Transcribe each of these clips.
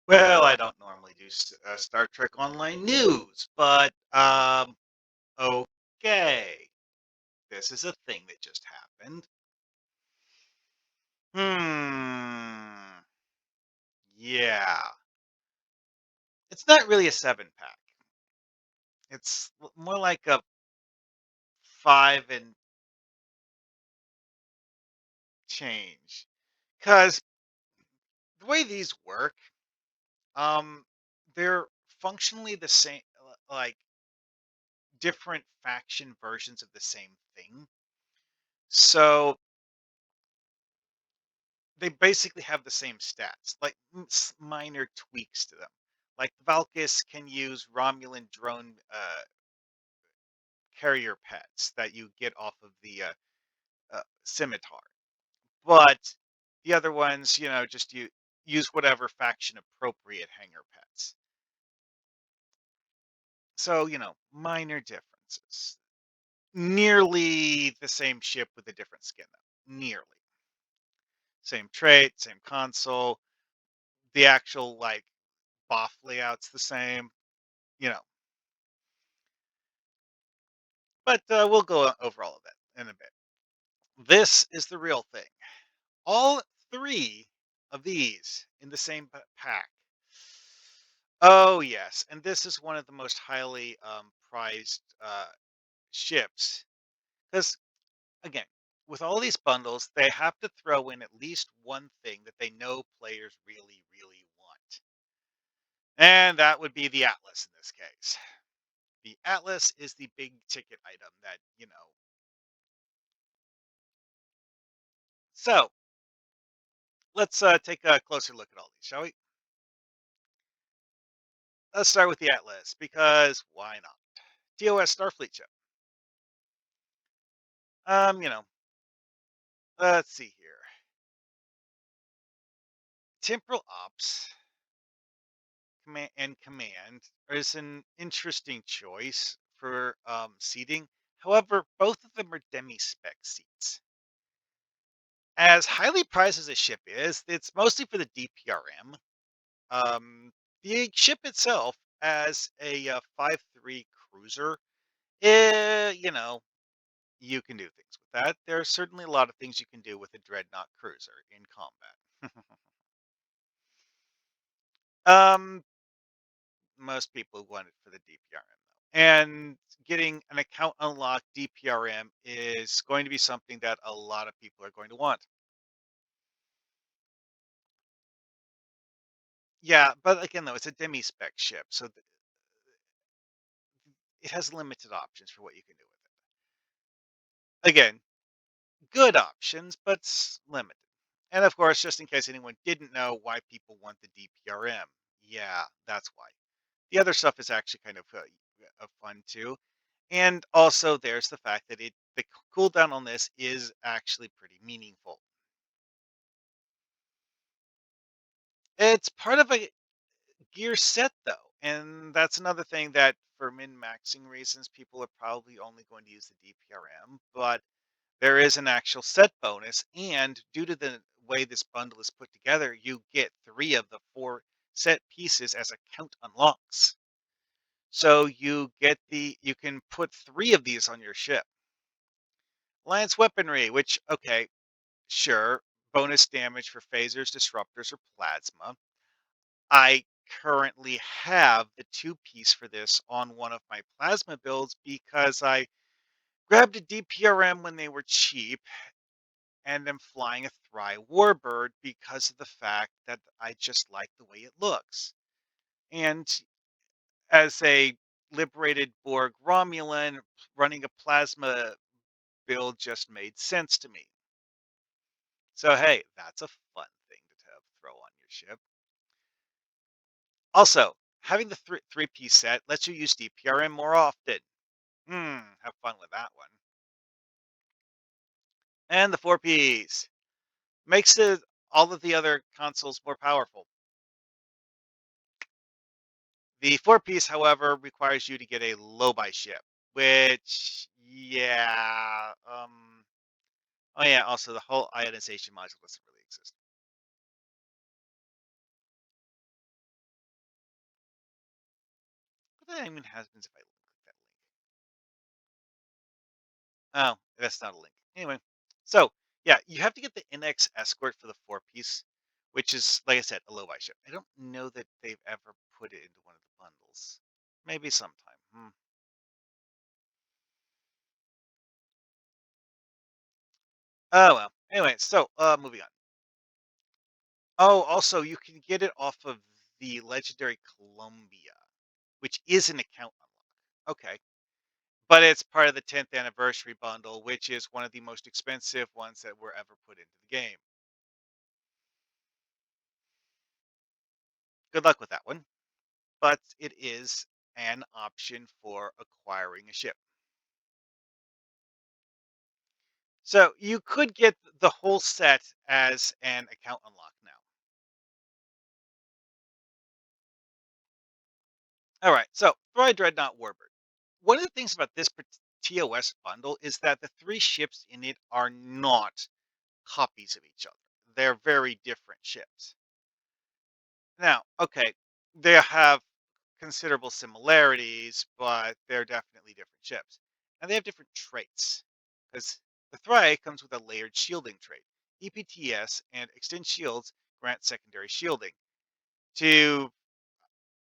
Well, I don't normally do Star Trek Online news, but okay. This is a thing that just happened. Hmm. Yeah. It's not really a 7 pack. It's more like a 5 and change. Because the way these work, um, they're functionally the same, like different faction versions of the same thing. So they basically have the same stats, like minor tweaks to them. Like Valkis can use Romulan drone carrier pets that you get off of the scimitar, but the other ones, just you use whatever faction appropriate hangar pets. So minor differences. Nearly the same ship with a different skin, though. Nearly same trait, same console. The actual buff layout's the same. You know, But we'll go over all of that in a bit. This is the real thing. All three of these in the same pack. Oh, yes. And this is one of the most highly prized ships. Because, again, with all these bundles, they have to throw in at least one thing that they know players really, really want. And that would be the Atlas in this case. The Atlas is the big ticket item that. So, let's take a closer look at all these, shall we? Let's start with the Atlas because why not? TOS Starfleet ship. Um, you know, let's see here. Temporal Ops command is an interesting choice for seating. However, both of them are demi-spec seats. As highly prized as a ship is, it's mostly for the DPRM. Um, the ship itself, as a 5-3 cruiser, you can do things with that. There are certainly a lot of things you can do with a dreadnought cruiser in combat. um, Most people want it for the DPRM though, and getting an account unlocked DPRM is going to be something that a lot of people are going to want. Yeah, but again, though, it's a demi-spec ship, so it has limited options for what you can do with it. Again, good options, but limited. And of course, just in case anyone didn't know why people want the DPRM, yeah, that's why. The other stuff is actually kind of fun too. And also, there's the fact that the cooldown on this is actually pretty meaningful. It's part of a gear set, though, and that's another thing that, for min-maxing reasons, people are probably only going to use the DPRM. But there is an actual set bonus, and due to the way this bundle is put together, you get 3 of the 4 set pieces as account unlocks. So you can put 3 of these on your ship. Lance weaponry, which, okay, sure, bonus damage for phasers, disruptors, or plasma. I currently have the 2 piece for this on one of my plasma builds because I grabbed a DPRM when they were cheap and am flying a Thry Warbird because of the fact that I just like the way it looks. And as a liberated Borg Romulan, running a plasma build just made sense to me. So hey, that's a fun thing to throw on your ship. Also, having the 3 piece set lets you use DPRM more often. Have fun with that one. And the 4 piece makes all of the other consoles more powerful. The 4 piece, however, requires you to get a low buy ship, which, yeah, oh yeah, also the whole ionization module doesn't really exist. What that even happens if I click that link? Oh, that's not a link. Anyway, so yeah, you have to get the NX Escort for the four-piece, which is, like I said, a low buy ship. I don't know that they've ever put it into one of the bundles. Maybe sometime. Oh well. Anyway, so moving on. Oh, also you can get it off of the Legendary Columbia, which is an account unlock. Okay. But it's part of the 10th anniversary bundle, which is one of the most expensive ones that were ever put into the game. Good luck with that one. But it is an option for acquiring a ship. So you could get the whole set as an account unlock now. All right, so Throy Dreadnought Warbird. One of the things about this TOS bundle is that the three ships in it are not copies of each other. They're very different ships. Now, okay, they have considerable similarities, but they're definitely different ships. And they have different traits. Because the Thry comes with a layered shielding trait. EPTS and Extend Shields grant secondary shielding to,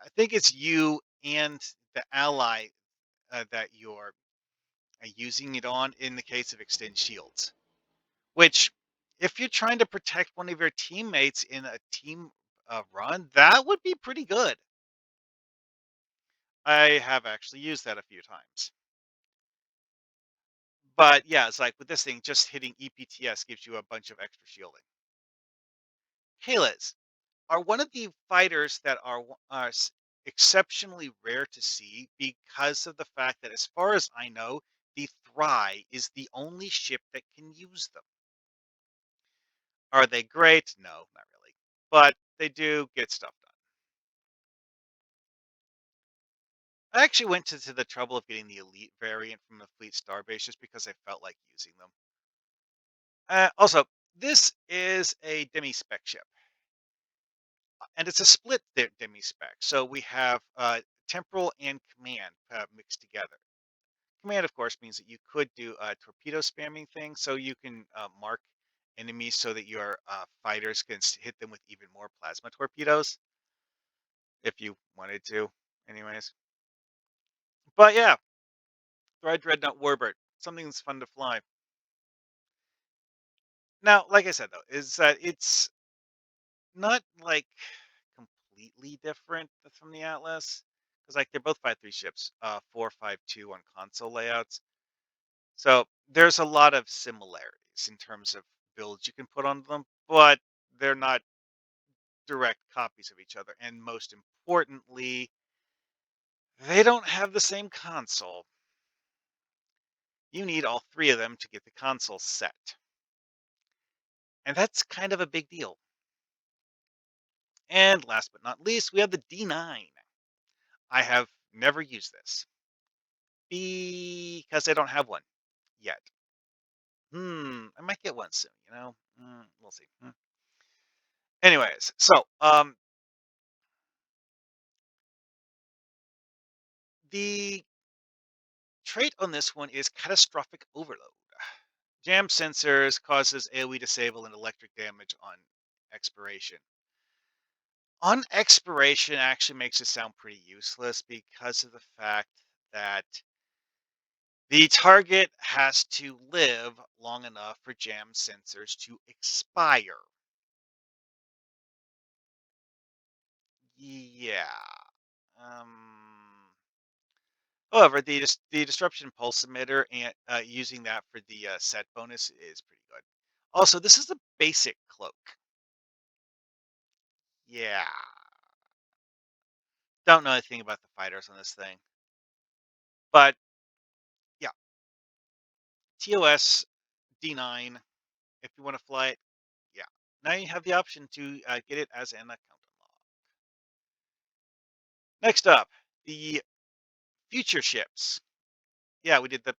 I think it's you and the ally that you're using it on in the case of Extend Shields. Which, if you're trying to protect one of your teammates in a team run, that would be pretty good. I have actually used that a few times. But yeah, it's like with this thing, just hitting EPTS gives you a bunch of extra shielding. Kalas are one of the fighters that are exceptionally rare to see because of the fact that, as far as I know, the Thry is the only ship that can use them. Are they great? No, not really. But they do get stuff done. I actually went to the trouble of getting the elite variant from the Fleet Starbase just because I felt like using them. Also, this is a demi-spec ship, and it's a split demi-spec. So we have temporal and command mixed together. Command, of course, means that you could do a torpedo spamming thing, so you can mark enemies so that your fighters can hit them with even more plasma torpedoes if you wanted to. Anyways, but yeah, Thread Dreadnought Warbird, something that's fun to fly. Now, like I said though, is that it's not like completely different from the Atlas, because like they're both 5.3 ships, 4.5.2 on console layouts. So there's a lot of similarities in terms of builds you can put on them, but they're not direct copies of each other. And most importantly, they don't have the same console. You need all three of them to get the console set. And that's kind of a big deal. And last but not least, we have the D9. I have never used this because I don't have one yet. I might get one soon, you know? We'll see. Anyways, so the trait on this one is catastrophic overload. Jam sensors causes AoE disable and electric damage on expiration. On expiration actually makes it sound pretty useless because of the fact that the target has to live long enough for jam sensors to expire. Yeah. Um, However, the disruption pulse emitter and using that for the set bonus is pretty good. Also, this is a basic cloak. Yeah. Don't know anything about the fighters on this thing, but yeah, TOS D9. If you want to fly it, yeah. Now you have the option to get it as an account unlock. Next up, the future ships. Yeah, we did the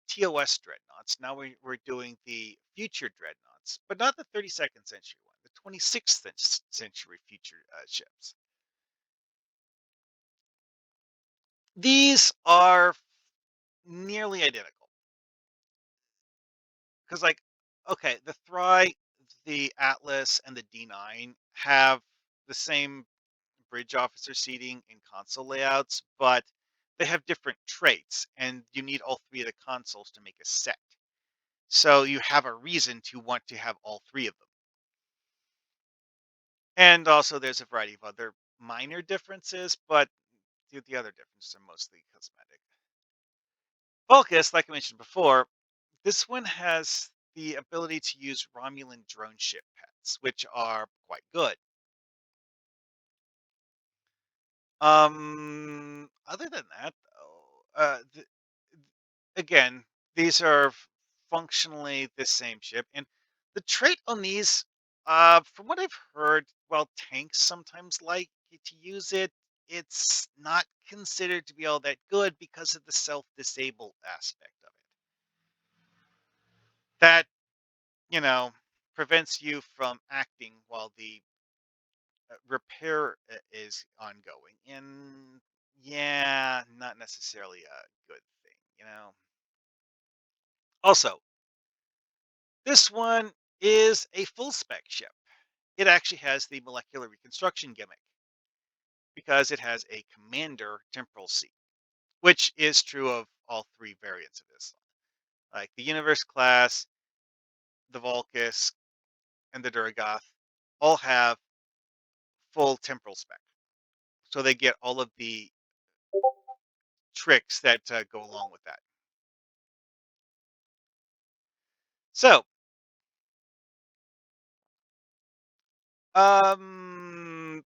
TOS dreadnoughts. Now we're doing the future dreadnoughts, but not the 32nd century one, the 26th century future ships. These are nearly identical because, like, okay, the Thry, the Atlas, and the D9 have the same bridge officer seating and console layouts, but they have different traits, and you need all three of the consoles to make a set. So you have a reason to want to have all three of them. And also, there's a variety of other minor differences, but the other differences are mostly cosmetic. Focus, like I mentioned before, this one has the ability to use Romulan drone ship pets, which are quite good. Other than that, though, again, these are functionally the same ship, and the trait on these, from what I've heard, while tanks sometimes like to use it, it's not considered to be all that good because of the self-disable aspect of it. That, you know, prevents you from acting while the repair is ongoing, and yeah, not necessarily a good thing. Also, this one is a full spec ship. It actually has the molecular reconstruction gimmick because it has a commander temporal seat, which is true of all three variants of this. Like the Universe class, the Volcus, and the Duragoth all have full temporal spec. So they get all of the tricks that go along with that. So, um,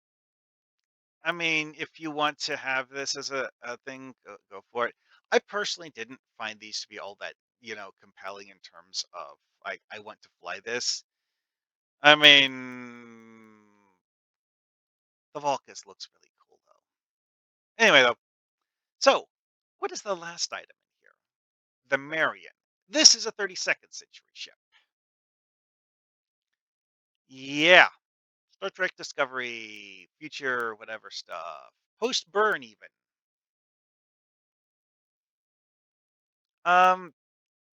I mean, if you want to have this as a thing, go for it. I personally didn't find these to be all that, compelling in terms of like I want to fly this. I mean, the Vulcus looks really cool though. Anyway, though, so what is the last item in here? The Marion. This is a 32nd century ship. Yeah, Star Trek Discovery, future, whatever stuff, post burn even. Um,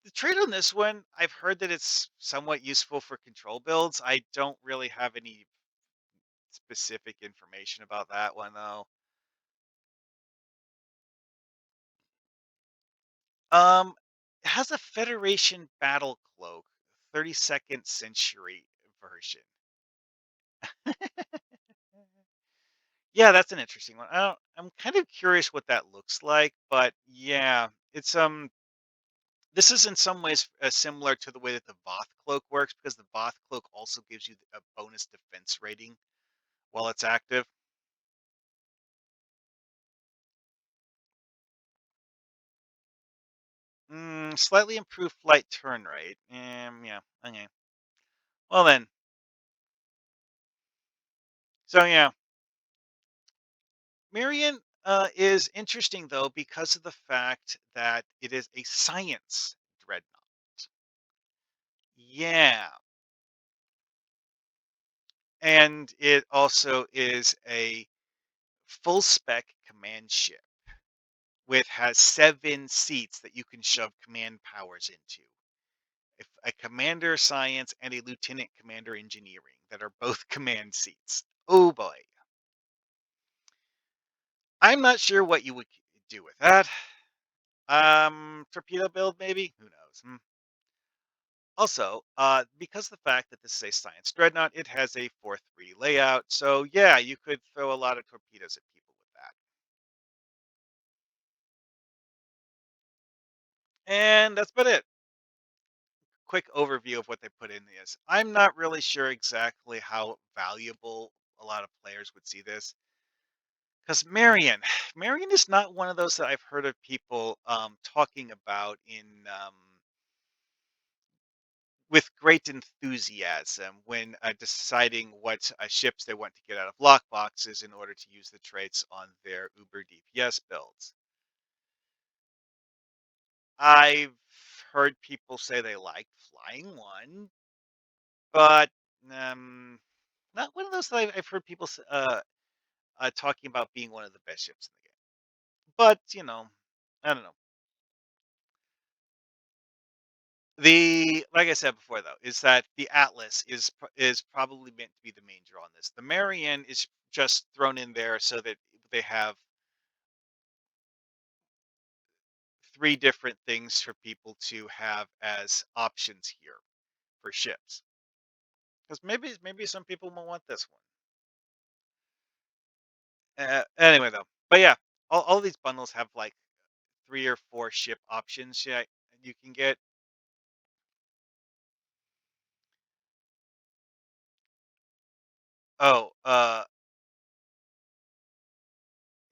The trait on this one, I've heard that it's somewhat useful for control builds. I don't really have any specific information about that one though. Um, it has a Federation battle cloak, 32nd century version. Yeah, that's an interesting one. I'm kind of curious what that looks like, but yeah, this is in some ways similar to the way that the Voth cloak works because the Voth cloak also gives you a bonus defense rating while it's active. Slightly improved flight turn rate. Yeah. Okay. Well then. So yeah, Marion is interesting though because of the fact that it is a science dreadnought. Yeah, and it also is a full spec command ship with has 7 seats that you can shove command powers into. If a commander science and a lieutenant commander engineering that are both command seats. Oh boy. I'm not sure what you would do with that. Torpedo build maybe? Who knows? Also, because of the fact that this is a science dreadnought, it has a 4-3 layout. So yeah, you could throw a lot of torpedoes at people with that. And that's about it. Quick overview of what they put in this. I'm not really sure exactly how valuable a lot of players would see this. Because Marion is not one of those that I've heard of people talking about in with great enthusiasm when deciding what ships they want to get out of lockboxes in order to use the traits on their Uber DPS builds. I've heard people say they like flying one, but um, not one of those that I've heard people talking about being one of the best ships in the game. But, I don't know. The like I said before though, is that the Atlas is probably meant to be the main draw on this. The Marion is just thrown in there so that they have three different things for people to have as options here for ships. Because maybe some people will want this one. Anyway though, but yeah, all these bundles have like three or four ship options. Yeah, you can get. Oh,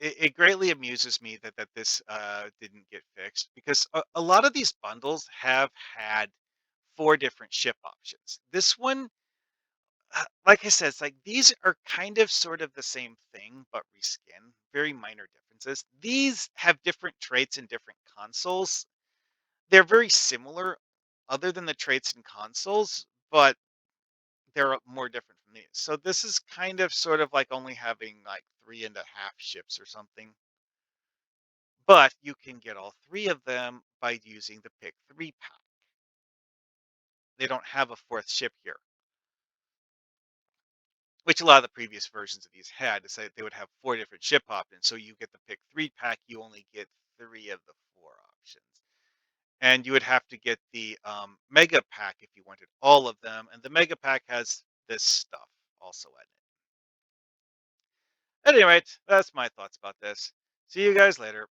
it greatly amuses me that this didn't get fixed because a lot of these bundles have had four different ship options. This one, like I said, it's like these are kind of sort of the same thing but reskin. Very minor differences. These have different traits in different consoles. They're very similar, other than the traits in consoles, but they're more different from these. So this is kind of sort of like only having like three and a half ships or something. But you can get all three of them by using the pick three pack. They don't have a fourth ship here, which a lot of the previous versions of these had. To say they would have four different ship options. So you get the pick three pack, you only get three of the four options. And you would have to get the mega pack if you wanted all of them. And the mega pack has this stuff also in it. At any rate, that's my thoughts about this. See you guys later.